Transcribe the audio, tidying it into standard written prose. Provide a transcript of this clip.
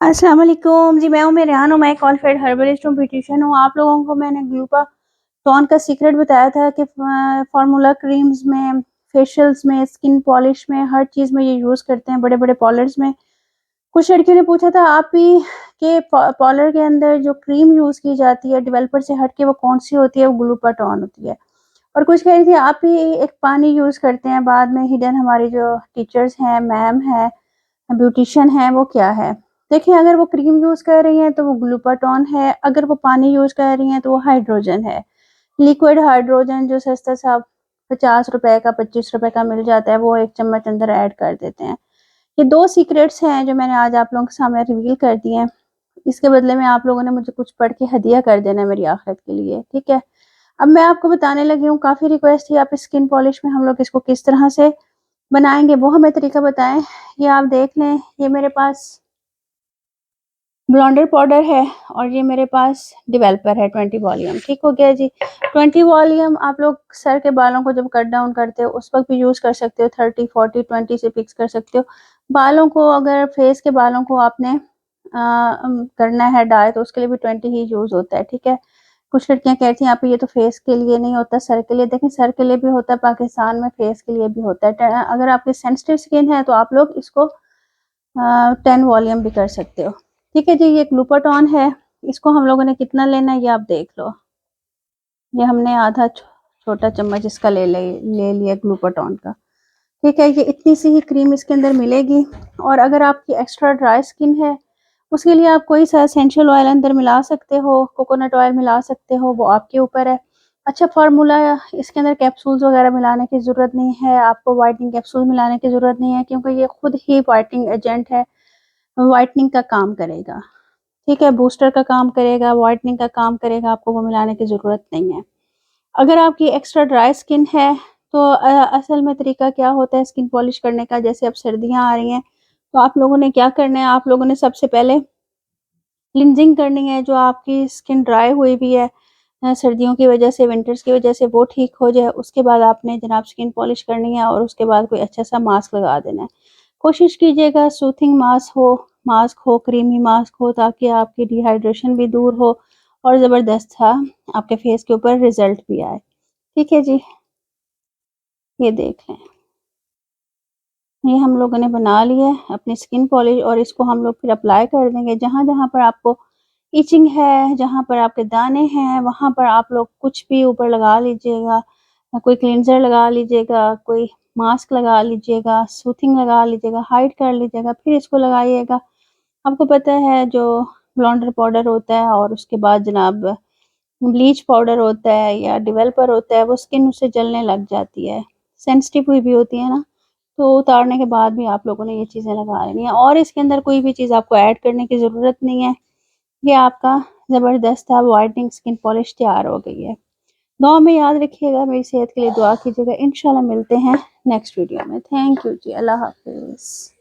अस्सलाम वालेकुम जी। मैं हूँ मेरियान हूँ। मैं कॉलफेड हर्बलिस्ट हूँ, ब्यूटिशियन हूँ। आप लोगों को मैंने ग्लूटाथॉन का सीक्रेट बताया था कि फार्मूला क्रीम्स में, फेशियल्स में, स्किन पॉलिश में, हर चीज़ में ये यूज़ करते हैं, बड़े बड़े पार्लर्स में। कुछ लड़कियों ने पूछा था आप ही के पार्लर के अंदर जो क्रीम यूज़ की जाती है डेवलपर से हट के, वो कौन सी होती है? वो ग्लूटाथॉन होती है। और कुछ कह रही थी आप ही एक पानी यूज़ करते हैं, बाद में हिडन हमारी जो टीचर्स हैं, मैम है, ब्यूटिशियन है, वो क्या है? देखिए, अगर वो क्रीम यूज़ कर रही हैं तो वो ग्लूटाथॉन है, अगर वो पानी यूज़ कर रही हैं तो वो हाइड्रोजन है। लिक्विड हाइड्रोजन जो सस्ता सा ₹50 का, ₹25 का मिल जाता है, वो 1 चम्मच अंदर ऐड कर देते हैं। ये 2 सीक्रेट्स हैं जो मैंने आज आप लोगों के सामने रिवील कर दिए हैं। इसके बदले में आप लोगों ने मुझे कुछ पढ़ के हदिया कर देना है मेरी आखिरत के लिए, ठीक है? अब मैं आपको बताने लगी हूँ, काफ़ी रिक्वेस्ट थी आप स्किन पॉलिश में हम लोग इसको किस तरह से बनाएँगे वो हमें तरीका बताएँ। ये आप देख लें, ये मेरे पास ब्लेंडर पाउडर है और ये मेरे पास डेवलपर है 20 वॉल्यूम। ठीक हो गया जी। 20 वॉल्यूम आप लोग सर के बालों को जब कट डाउन करते हो उस वक्त भी यूज़ कर सकते हो। 30 40 20 से फिक्स कर सकते हो। बालों को, अगर फेस के बालों को आपने करना है डाई, तो उसके लिए भी 20 ही यूज़ होता है। ठीक है। कुछ लड़कियां कहती हैं आप ये तो फेस के लिए नहीं होता, सर के लिए। देखें, सर के लिए भी होता है पाकिस्तान में, फेस के लिए भी होता है। अगर आपकी सेंसिटिव स्किन है तो आप लोग इसको 10 वॉल्यूम भी कर सकते हो। ठीक है जी। ये ग्लूटाथॉन है, इसको हम लोगों ने कितना लेना है ये आप देख लो। ये हमने आधा छोटा चम्मच इसका ले लिया ग्लूटाथॉन का। ठीक है। ये इतनी सी ही क्रीम इसके अंदर मिलेगी। और अगर आपकी एक्स्ट्रा ड्राई स्किन है, उसके लिए आप कोई सा एसेंशियल ऑयल अंदर मिला सकते हो, कोकोनट ऑयल मिला सकते हो, वो आपके ऊपर है। अच्छा फार्मूला, इसके अंदर कैप्सूल्स वगैरह मिलाने की ज़रूरत नहीं है, आपको व्हाइटनिंग कैप्सूल मिलाने की ज़रूरत नहीं है, क्योंकि ये खुद ही व्हाइटनिंग एजेंट है, व्हाइटनिंग का काम करेगा। ठीक है, बूस्टर का काम करेगा, व्हाइटनिंग का काम करेगा, आपको वो मिलाने की ज़रूरत नहीं है। अगर आपकी एक्स्ट्रा ड्राई स्किन है तो असल में तरीका क्या होता है स्किन पॉलिश करने का, जैसे अब सर्दियाँ आ रही हैं तो आप लोगों ने क्या करना है, आप लोगों ने सबसे पहले क्लींजिंग करनी है। जो आपकी स्किन ड्राई हुई भी है सर्दियों की वजह से, विंटर्स की वजह से, वो ठीक हो जाए। उसके बाद आपने जनाब स्किन पॉलिश करनी है और उसके बाद कोई अच्छा सा मास्क लगा देना है। कोशिश कीजिएगा सूथिंग मास्क हो, क्रीमी मास्क हो, ताकि आपकी डिहाइड्रेशन भी दूर हो और ज़बरदस्त सा आपके फेस के ऊपर रिजल्ट भी आए। ठीक है जी। ये देख लें, ये हम लोगों ने बना लिया है अपनी स्किन पॉलिश, और इसको हम लोग फिर अप्लाई कर देंगे जहाँ जहाँ पर आपको इचिंग है, जहाँ पर आपके दाने हैं, वहाँ पर आप लोग कुछ भी ऊपर लगा लीजिएगा। कोई क्लींजर लगा लीजिएगा, कोई मास्क लगा लीजिएगा, सूथिंग लगा लीजिएगा, हाइड कर लीजिएगा, फिर इसको लगाइएगा। आपको पता है जो ब्लेंडर पाउडर होता है और उसके बाद जनाब ब्लीच पाउडर होता है या डेवलपर होता है, वो स्किन उससे जलने लग जाती है, सेंसिटिव हुई भी होती है ना, तो उतारने के बाद भी आप लोगों ने ये चीज़ें लगा लेनी है और इसके अंदर कोई भी चीज़ आपको ऐड करने की ज़रूरत नहीं है। ये आपका ज़बरदस्त व्हाइटनिंग स्किन पॉलिश तैयार हो गई है। दुआ में याद रखिएगा, मेरी सेहत के लिए दुआ कीजिएगा। इंशाल्लाह मिलते हैं नेक्स्ट वीडियो में। थैंक यू जी। अल्लाह हाफ़िज़।